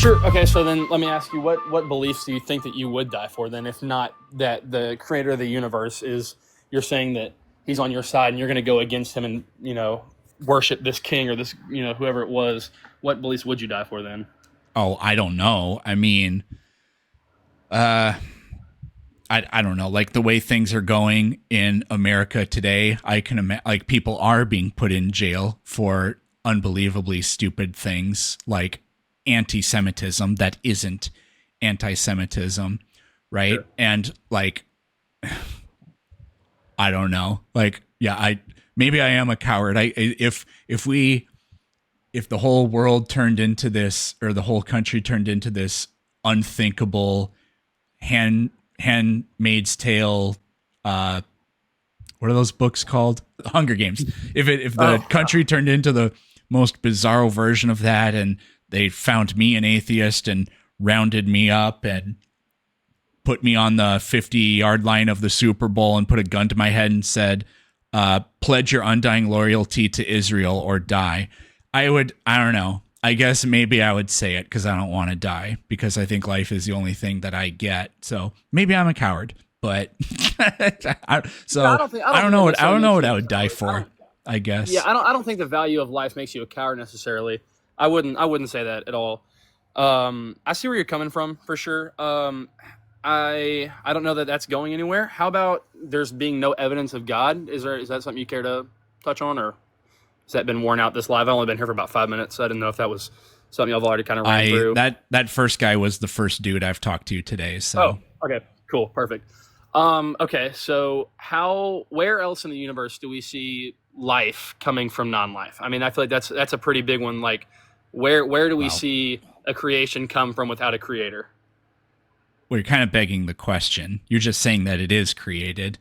Sure. Okay. So then let me ask you, what beliefs do you think that you would die for then, if not that the creator of the universe is, you're saying that he's on your side and you're going to go against him and, worship this king or this, whoever it was, what beliefs would you die for then? Oh, I don't know. I mean, uh, I don't know. Like the way things are going in America today, I can imagine like people are being put in jail for unbelievably stupid things like anti-Semitism that isn't anti-Semitism, right? Sure. And like, I don't know. Like, yeah, I maybe I am a coward. If the whole world turned into this, or the whole country turned into this unthinkable Handmaid's Tale, what are those books called? Hunger Games. If the country turned into the most bizarro version of that, and they found me an atheist and rounded me up and put me on the 50-yard line of the Super Bowl and put a gun to my head and said, pledge your undying loyalty to Israel or die. I don't know. I guess maybe I would say it because I don't want to die, because I think life is the only thing that I get. So maybe I'm a coward, but I don't know what I would die for, I guess. Yeah, I don't think the value of life makes you a coward necessarily. I wouldn't say that at all. I see where you're coming from for sure. I don't know that that's going anywhere. How about there's being no evidence of God? Is that something you care to touch on, or has that been worn out this live? I've only been here for about 5 minutes, so I didn't know if that was something I've already kind of ran through. That first guy was the first dude I've talked to today. So okay, cool, perfect. Okay, so where else in the universe do we see life coming from non-life? I mean, I feel like that's a pretty big one. Like, where do we see a creation come from without a creator? Well, you're kind of begging the question. You're just saying that it is created.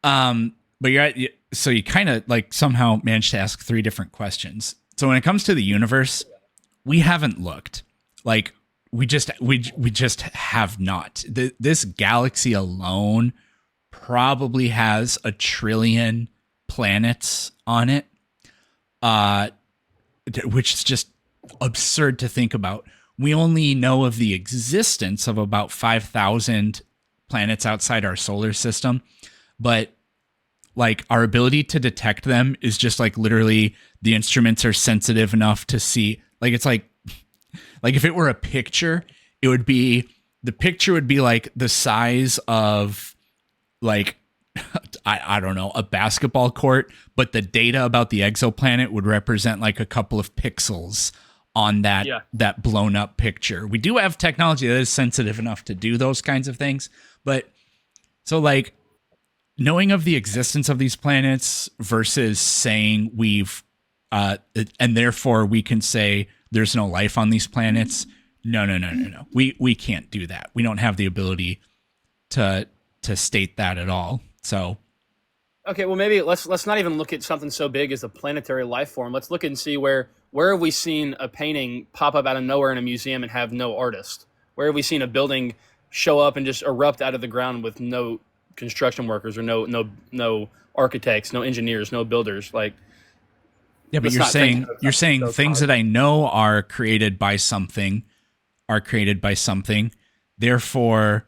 But so you kind of like somehow managed to ask three different questions. So when it comes to the universe, we haven't looked. Like we just have not. This galaxy alone probably has 1 trillion planets on it, which is just absurd to think about. We only know of the existence of about 5,000 planets outside our solar system, but like our ability to detect them is just like literally the instruments are sensitive enough to see. Like it's like if it were a picture, the picture would be like the size of like I don't know, a basketball court, but the data about the exoplanet would represent like a couple of pixels on that blown up picture. We do have technology that is sensitive enough to do those kinds of things, but so like knowing of the existence of these planets versus saying we've and therefore we can say there's no life on these planets. No. We can't do that. We don't have the ability to state that at all. So okay, well maybe let's not even look at something so big as a planetary life form. Let's look and see where have we seen a painting pop up out of nowhere in a museum and have no artist? Where have we seen a building show up and just erupt out of the ground with no construction workers or no architects, no engineers, no builders? Like, yeah, but you're saying things that I know are created by something are created by something. Therefore,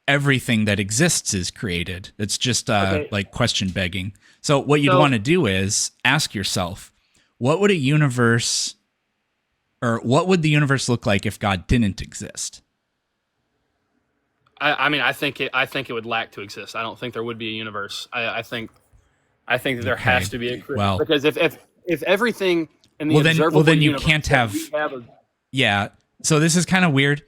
everything that exists is created. It's just like question begging. So what you'd want to do is ask yourself, what would the universe look like if God didn't exist? I mean, I think it would lack to exist. I don't think there would be a universe. I think that there has to be a creator. Well, because if everything in the observable then you universe can't have yeah. So this is kind of weird.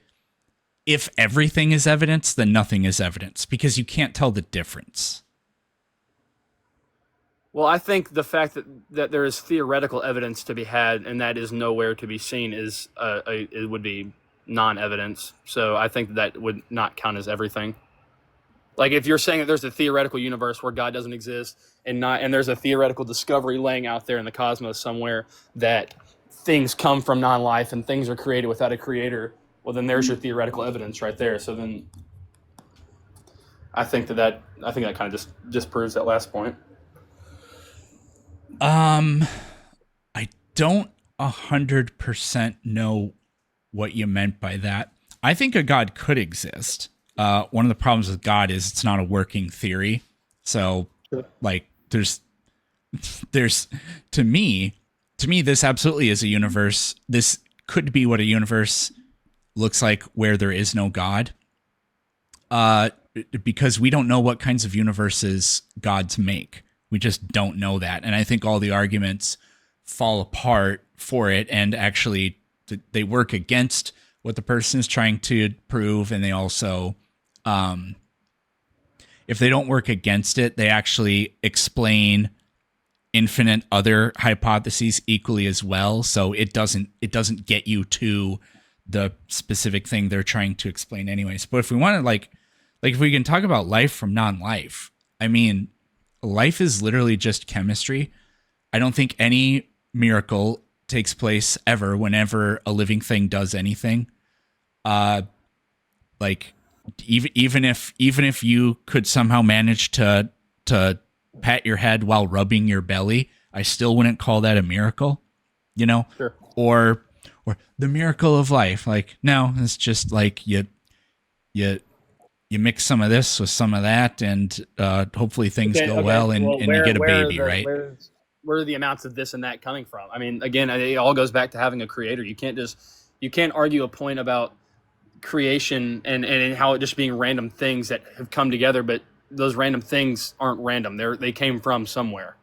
If everything is evidence, then nothing is evidence, because you can't tell the difference. Well, I think the fact that there is theoretical evidence to be had and that is nowhere to be seen is it would be non-evidence. So I think that would not count as everything. Like if you're saying that there's a theoretical universe where God doesn't exist and there's a theoretical discovery laying out there in the cosmos somewhere that things come from non-life and things are created without a creator, well then there's your theoretical evidence right there. So then I think that kind of just disproves that last point. I don't 100% know what you meant by that. I think a God could exist. One of the problems with God is it's not a working theory. So, like, there's to me, this absolutely is a universe. This could be what a universe looks like where there is no God. Because we don't know what kinds of universes gods make. We just don't know that. And I think all the arguments fall apart for it, and actually they work against what the person is trying to prove. And they also, if they don't work against it, they actually explain infinite other hypotheses equally as well. So it doesn't get you to the specific thing they're trying to explain anyways. But if we want to like if we can talk about life from non-life, I mean, life is literally just chemistry. I don't think any miracle takes place ever whenever a living thing does anything. Like even if you could somehow manage to pat your head while rubbing your belly, I still wouldn't call that a miracle, you know? Sure. Or the miracle of life. Like, no, it's just like you mix some of this with some of that, and hopefully things go well, and you get a baby, right? Where are the amounts of this and that coming from? I mean, again, it all goes back to having a creator. You can't argue a point about creation and how it just being random things that have come together, but those random things aren't random. They came from somewhere.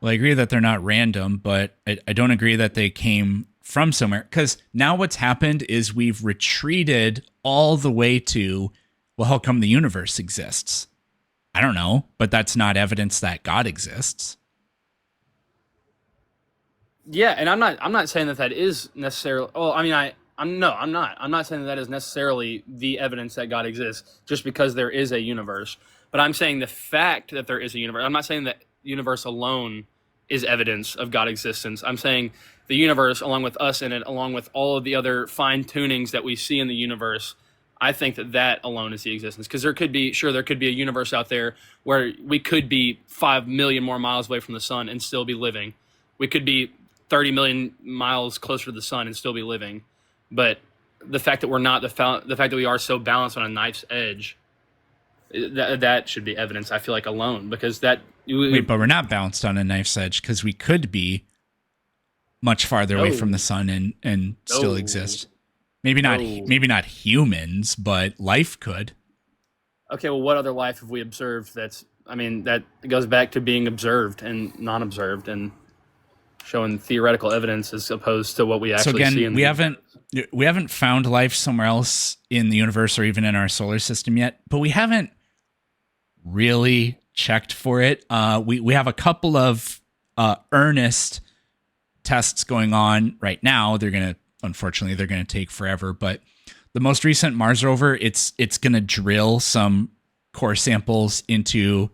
Well, I agree that they're not random, but I don't agree that they came from somewhere, because now what's happened is we've retreated all the way to, well, how come the universe exists? I don't know, but that's not evidence that God exists. Yeah, and I'm not saying that is necessarily. Oh, I mean, I'm not. I'm not saying that is necessarily the evidence that God exists just because there is a universe. But I'm saying the fact that there is a universe. I'm not saying that universe alone is evidence of God existence. I'm saying the universe, along with us in it, along with all of the other fine tunings that we see in the universe, I think that alone is the existence. Because there could be a universe out there where we could be 5 million more miles away from the sun and still be living. We could be 30 million miles closer to the sun and still be living. But the fact that we're not, the fact that we are so balanced on a knife's edge, that should be evidence, I feel like, alone. Because that... Wait, but we're not balanced on a knife's edge, because we could be much farther away from the sun and still exist. Maybe not humans, but life could. Okay, well, what other life have we observed that goes back to being observed and non-observed and showing theoretical evidence as opposed to what we actually see in the universe. We haven't found life somewhere else in the universe or even in our solar system yet, but we haven't really checked for it. We have a couple of earnest tests going on right now. Unfortunately, they're going to take forever, but the most recent Mars rover, it's going to drill some core samples into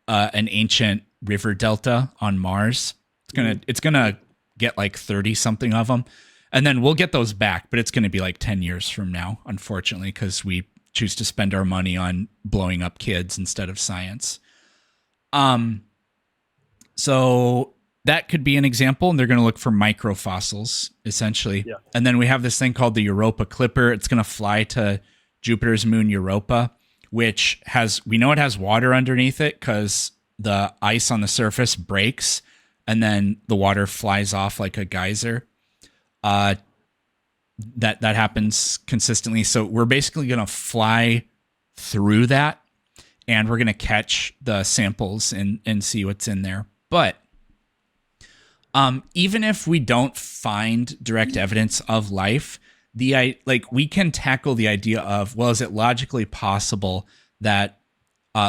an ancient river delta on Mars. It's gonna get like 30 something of them, and then we'll get those back, but it's going to be like 10 years from now, unfortunately, because we choose to spend our money on blowing up kids instead of science. So that could be an example, and they're going to look for microfossils, essentially. Yeah. And then we have this thing called the Europa Clipper. It's going to fly to Jupiter's moon Europa, which we know it has water underneath it because the ice on the surface breaks, and then the water flies off like a geyser. That happens consistently. So we're basically going to fly through that, and we're going to catch the samples and see what's in there. But even if we don't find direct evidence of life, we can tackle the idea of, well, is it logically possible that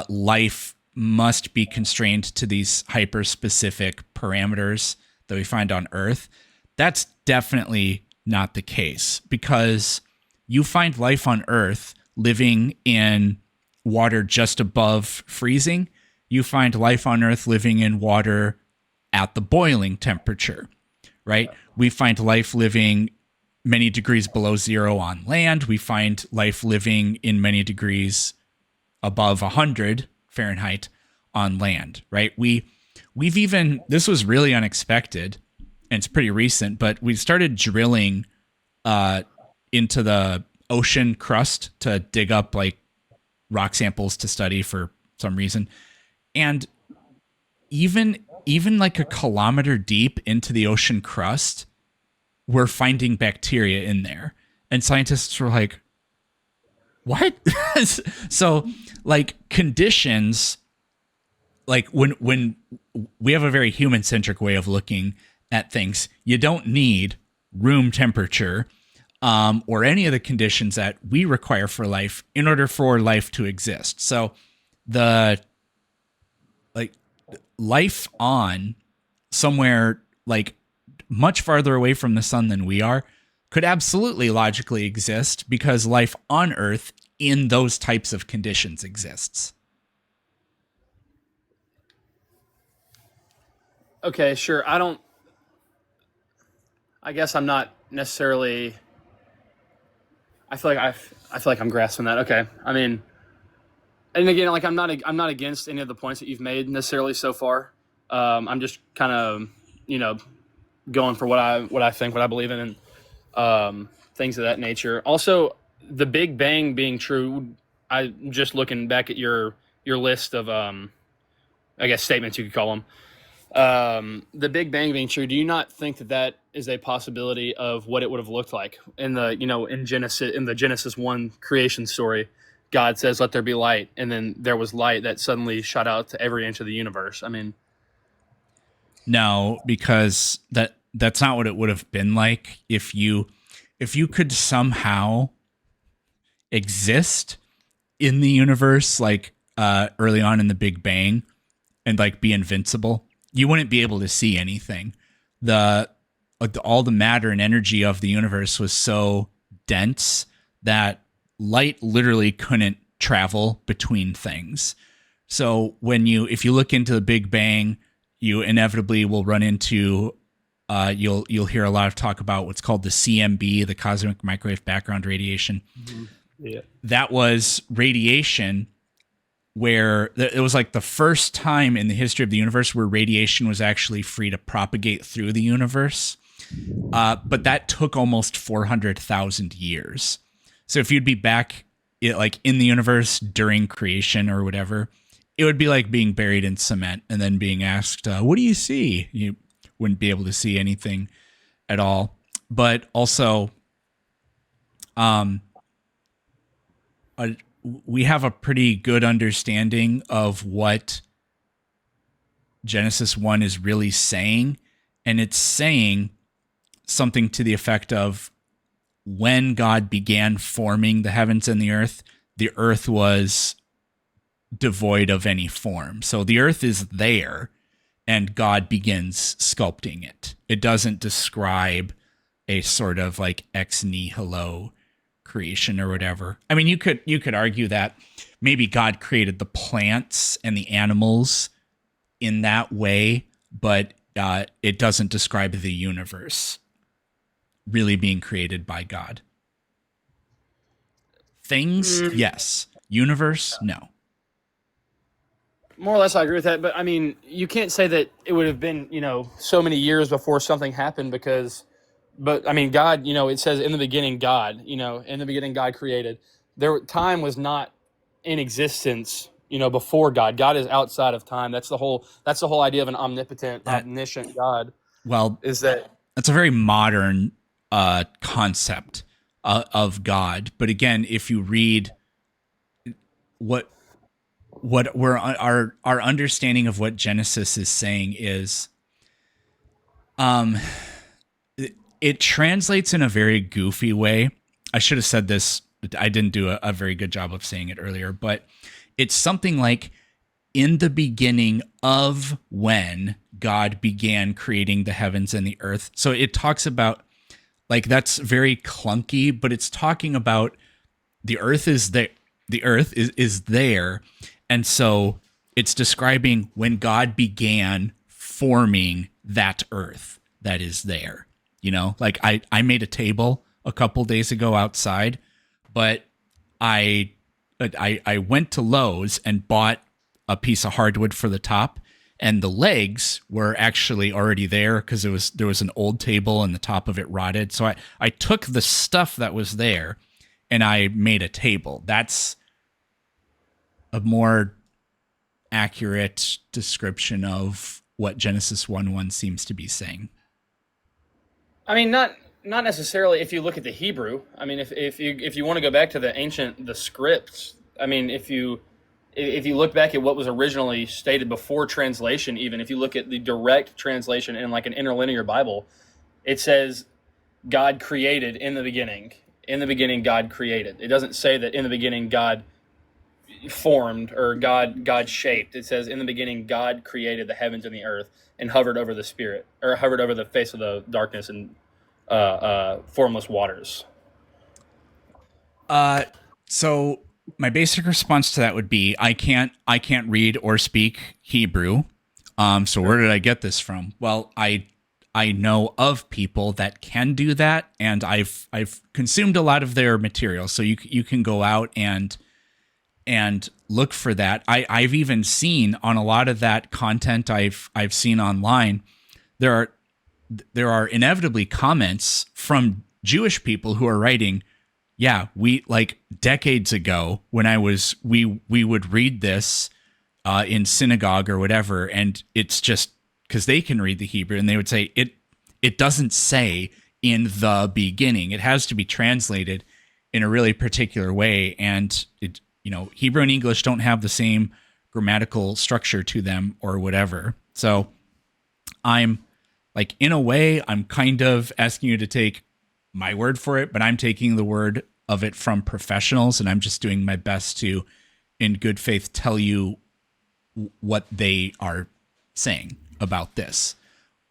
life must be constrained to these hyper-specific parameters that we find on Earth? That's definitely not the case, because you find life on Earth living in water just above freezing. You find life on Earth living in water at the boiling temperature, right? We find life living many degrees below zero on land. We find life living in many degrees above 100 Fahrenheit on land, right? We've even, this was really unexpected, and it's pretty recent, but we started drilling uh, into the ocean crust to dig up like rock samples to study for some reason. And even like a kilometer deep into the ocean crust, we're finding bacteria in there. And scientists were like, what? So like conditions, like when we have a very human centric way of looking at things, you don't need room temperature or any of the conditions that we require for life in order for life to exist. So the like life on somewhere like much farther away from the sun than we are could absolutely logically exist because life on Earth in those types of conditions exists. Okay, sure. I guess I'm not necessarily. I feel like I'm grasping that. Okay. I mean, and again, like I'm not against any of the points that you've made necessarily so far. I'm just kind of, you know, going for what I think, what I believe in, and things of that nature. Also, the Big Bang being true. I just looking back at your list of I guess statements you could call them. The Big Bang being true, do you not think that that is a possibility of what it would have looked like in the in the Genesis 1 creation story? God says, "Let there be light," and then there was light that suddenly shot out to every inch of the universe. I mean, No, because that's not what it would have been like if you could somehow exist in the universe like early on in the Big Bang and like be invincible. You wouldn't be able to see anything. The all the matter and energy of the universe was so dense that light literally couldn't travel between things. So if you look into the Big Bang, you inevitably will run into you'll hear a lot of talk about what's called the CMB, the cosmic microwave background radiation. mm-hmm. Yeah. That was radiation where it was like the first time in the history of the universe where radiation was actually free to propagate through the universe. But that took almost 400,000 years. So if you'd be back like in the universe during creation or whatever, it would be like being buried in cement and then being asked, what do you see? You wouldn't be able to see anything at all. But also, we have a pretty good understanding of what Genesis 1 is really saying. And it's saying something to the effect of when God began forming the heavens and the earth was devoid of any form. So the earth is there and God begins sculpting it. It doesn't describe a sort of like ex nihilo creation or whatever. I mean, you could argue that maybe God created the plants and the animals in that way, but it doesn't describe the universe really being created by God. Things, yes. Universe, no. More or less, I agree with that. But I mean, you can't say that it would have been, so many years before something happened because, but I mean, God, it says in the beginning, God, in the beginning, God created. Time was not in existence, before God. God is outside of time. That's the whole idea of an omnipotent, omniscient God. Well, Is that that's a very modern concept of God. But again, if you read what we're our understanding of what Genesis is saying is, it translates in a very goofy way. I should have said this. I didn't do a very good job of saying it earlier, but it's something like in the beginning of when God began creating the heavens and the earth. So it talks about like that's very clunky, but it's talking about the earth is there. The earth is there. And so it's describing when God began forming that earth that is there. Like I made a table a couple days ago outside, but I went to Lowe's and bought a piece of hardwood for the top, and the legs were actually already there because there was an old table and the top of it rotted. So I took the stuff that was there and I made a table. That's a more accurate description of what Genesis 1:1 seems to be saying. I mean, not necessarily if you look at the Hebrew. I mean, if you want to go back to the scripts, I mean, if you look back at what was originally stated before translation, even if you look at the direct translation in like an interlinear Bible, it says God created in the beginning. In the beginning, God created. It doesn't say that in the beginning God formed or God shaped. It says in the beginning God created the heavens and the earth and hovered over the spirit or hovered over the face of the darkness and formless waters. So my basic response to that would be I can't read or speak Hebrew. So where did I get this from? Well, I know of people that can do that, and I've consumed a lot of their material. So you can go out and look for that. I've even seen on a lot of that content I've seen online, there are inevitably comments from Jewish people who are writing, yeah, we like decades ago when we would read this in synagogue or whatever, and it's just because they can read the Hebrew, and they would say it doesn't say in the beginning. It has to be translated in a really particular way, and Hebrew and English don't have the same grammatical structure to them or whatever. So I'm like, in a way, I'm kind of asking you to take my word for it, but I'm taking the word of it from professionals, and I'm just doing my best to, in good faith, tell you what they are saying about this.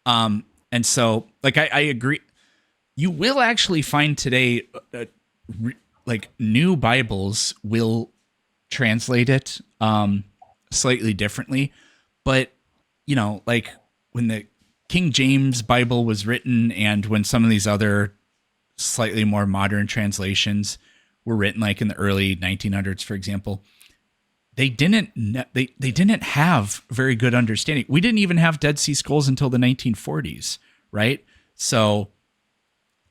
And so, like, I agree. You will actually find today, like, new Bibles will translate it slightly differently, but like when the King James Bible was written, and when some of these other slightly more modern translations were written, like in the early 1900s, for example, they didn't have very good understanding. We didn't even have Dead Sea Scrolls until the 1940s, right? So,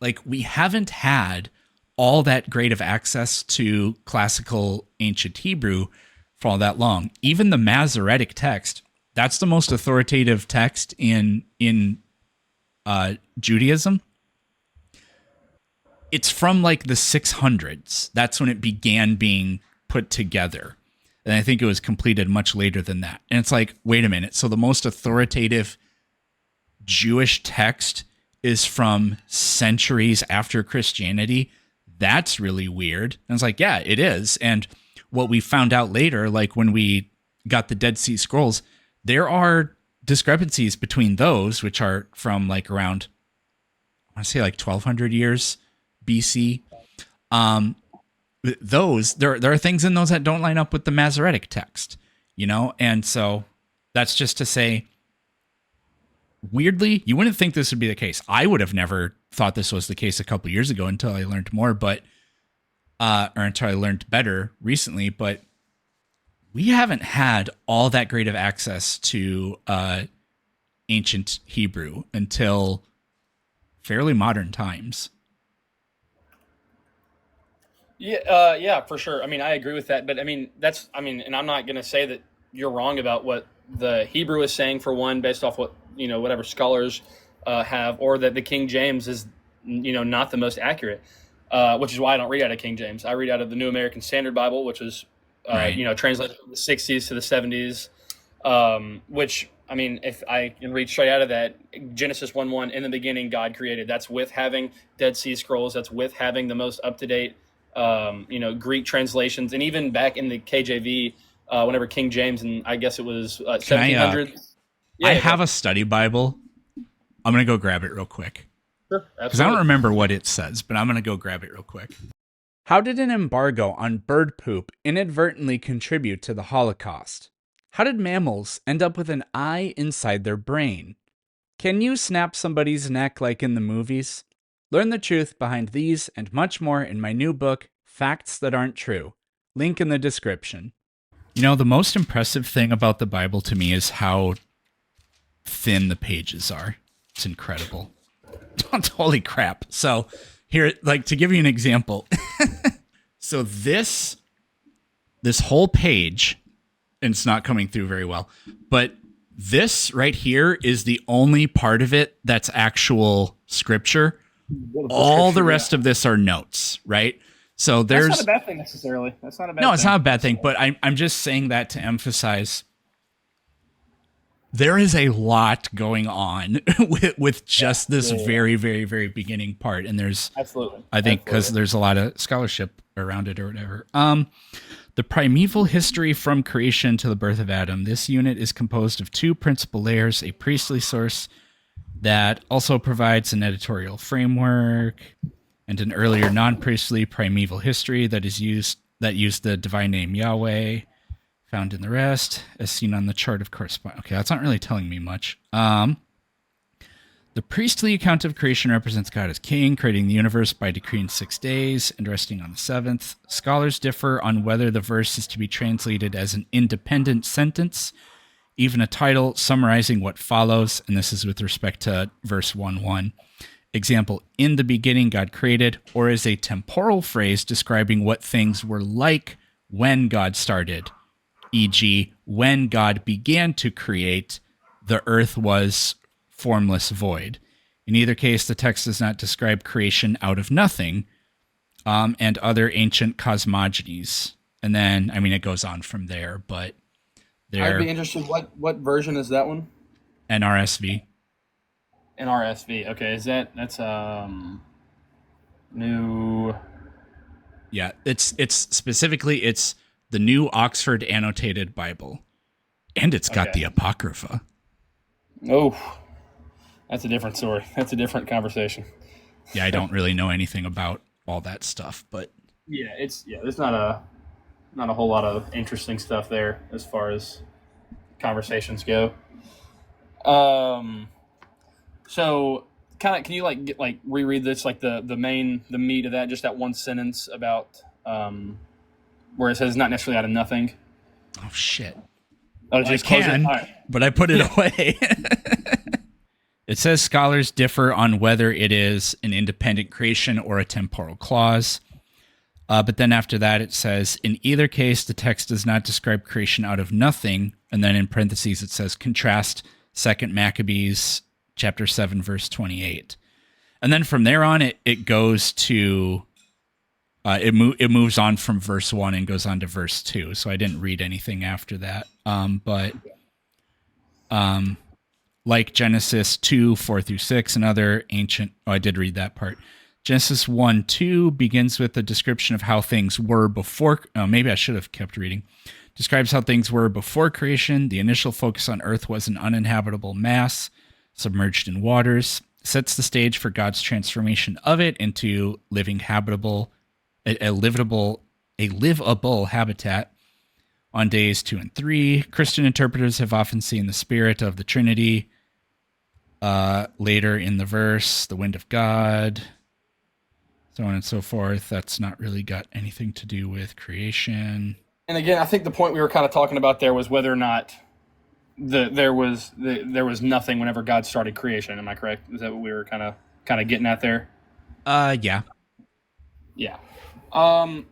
like, we haven't had all that great of access to classical ancient Hebrew for all that long. Even the Masoretic text, that's the most authoritative text in Judaism. It's from like the 600s. That's when it began being put together. And I think it was completed much later than that. And it's like, wait a minute. So the most authoritative Jewish text is from centuries after Christianity? That's really weird. And it's like, yeah, it is. And what we found out later, like when we got the Dead Sea Scrolls, there are discrepancies between those, which are from like around, I want to say like 1200 years BC. Those, there are things in those that don't line up with the Masoretic text, And so that's just to say, weirdly, you wouldn't think this would be the case. I would have never thought this was the case a couple years ago until I learned more, or until I learned better recently. But we haven't had all that great of access to ancient Hebrew until fairly modern times. Yeah, for sure. I mean, I agree with that, but I mean, and I'm not going to say that you're wrong about what the Hebrew is saying, for one, based off what, whatever scholars have, or that the King James is, not the most accurate, which is why I don't read out of King James. I read out of the New American Standard Bible, which was, Right. Translated from the 60s to the 70s, which, I mean, if I can read straight out of that, Genesis 1:1, in the beginning, God created. That's with having Dead Sea Scrolls. That's with having the most up-to-date, Greek translations. And even back in the KJV, whenever King James, and I guess it was Can 1700. I Yeah, have a study Bible. I'm going to go grab it real quick. sure, Because I don't absolutely. remember what it says, but I'm going to go grab it real quick. How did an embargo on bird poop inadvertently contribute to the Holocaust? How did mammals end up with an eye inside their brain? Can you snap somebody's neck like in the movies? Learn the truth behind these and much more in my new book, Facts That Aren't True. Link in the description. The most impressive thing about the Bible to me is how thin the pages are. It's incredible. Holy crap. So here, like, to give you an example. So this whole page, and it's not coming through very well, but this right here is the only part of it that's actual scripture. All the rest of this are notes, right? So there's That's not a bad thing necessarily. That's not a bad thing. no, it's not a bad thing, but I'm just saying that to emphasize there is a lot going on with just this very, very, very beginning part. And there's Absolutely. I think because there's a lot of scholarship around it or whatever. The primeval history from creation to the birth of Adam. This unit is composed of two principal layers, a priestly source that also provides an editorial framework, and an earlier non-priestly primeval history that used the divine name Yahweh, found in the rest, as seen on the chart of correspondence. Okay, that's not really telling me much. The priestly account of creation represents God as king, creating the universe by decreeing 6 days and resting on the seventh. Scholars differ on whether the verse is to be translated as an independent sentence, even a title summarizing what follows, and this is with respect to verse 1:1. Example, in the beginning God created, or as a temporal phrase describing what things were like when God started, e.g., when God began to create, the earth was formless void. In either case, the text does not describe creation out of nothing, and other ancient cosmogonies. And then, I mean, it goes on from there, but I'd be interested. What version is that one? NRSV. NRSV. Okay, that's new? Yeah, it's specifically it's the New Oxford Annotated Bible, and it's got the Apocrypha. Oh, that's a different story. That's a different conversation. Yeah, I don't really know anything about all that stuff, but there's not a whole lot of interesting stuff there as far as conversations go. So kind of, can you reread this, like the meat of that, just that one sentence about where it says not necessarily out of nothing. Oh shit! Oh, just close it? All right. But I put it away. It says scholars differ on whether it is an independent creation or a temporal clause. But then after that, it says, in either case, the text does not describe creation out of nothing. And then in parentheses, it says, contrast 2 Maccabees chapter 7, verse 28. And then from there on, it goes to, it moves on from verse 1 and goes on to verse 2. So I didn't read anything after that. But like Genesis 2, 4 through 6, and other ancient, I did read that part. Genesis 1:2 begins with a description of how things were before. Oh, maybe I should have kept reading. Describes how things were before creation. The initial focus on earth was an uninhabitable mass submerged in waters. Sets the stage for God's transformation of it into a livable habitat on days 2 and 3. Christian interpreters have often seen the spirit of the Trinity later in the verse, the wind of God, so on and so forth. That's not really got anything to do with creation. And again, I think the point we were kind of talking about there was whether or not there was nothing whenever God started creation. Am I correct? Is that what we were kind of getting at there? Yeah. Yeah. I'm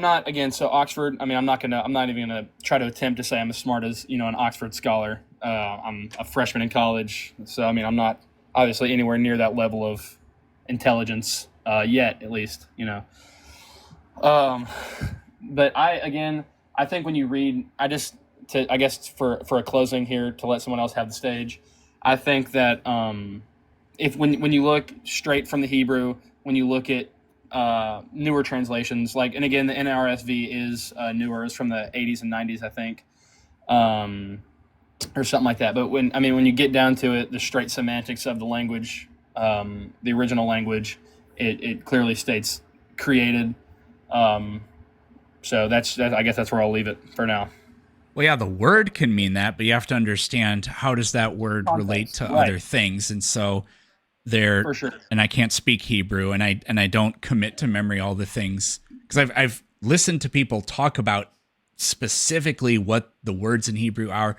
not, again, so Oxford, I mean, I'm not even gonna try to attempt to say I'm as smart as, an Oxford scholar. I'm a freshman in college, so I mean, I'm not obviously anywhere near that level of intelligence yet, at least, But I think when you read, I guess for a closing here, to let someone else have the stage, I think that if when you look straight from the Hebrew, when you look at newer translations, and again, the NRSV is newer, it's from the 80s and 90s, I think, or something like that. But when you get down to it, the straight semantics of the language, the original language, it clearly states created. So that's I guess that's where I'll leave it for now. Well, yeah, the word can mean that, but you have to understand how does that word relate to other things, and so there. For sure. And I can't speak Hebrew, and I don't commit to memory all the things because I've listened to people talk about specifically what the words in Hebrew are,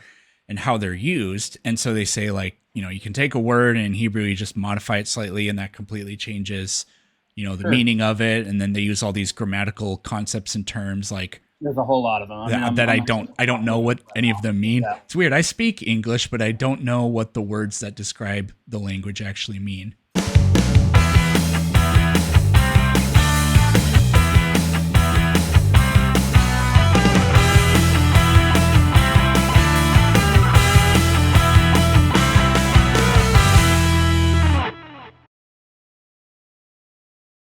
and how they're used. And so they say, like, you know, you can take a word and in Hebrew, you just modify it slightly and that completely changes, you know, the meaning of it. And then they use all these grammatical concepts and terms like There's a whole lot of them. I don't know what any of them mean. Yeah. It's weird. I speak English, but I don't know what the words that describe the language actually mean.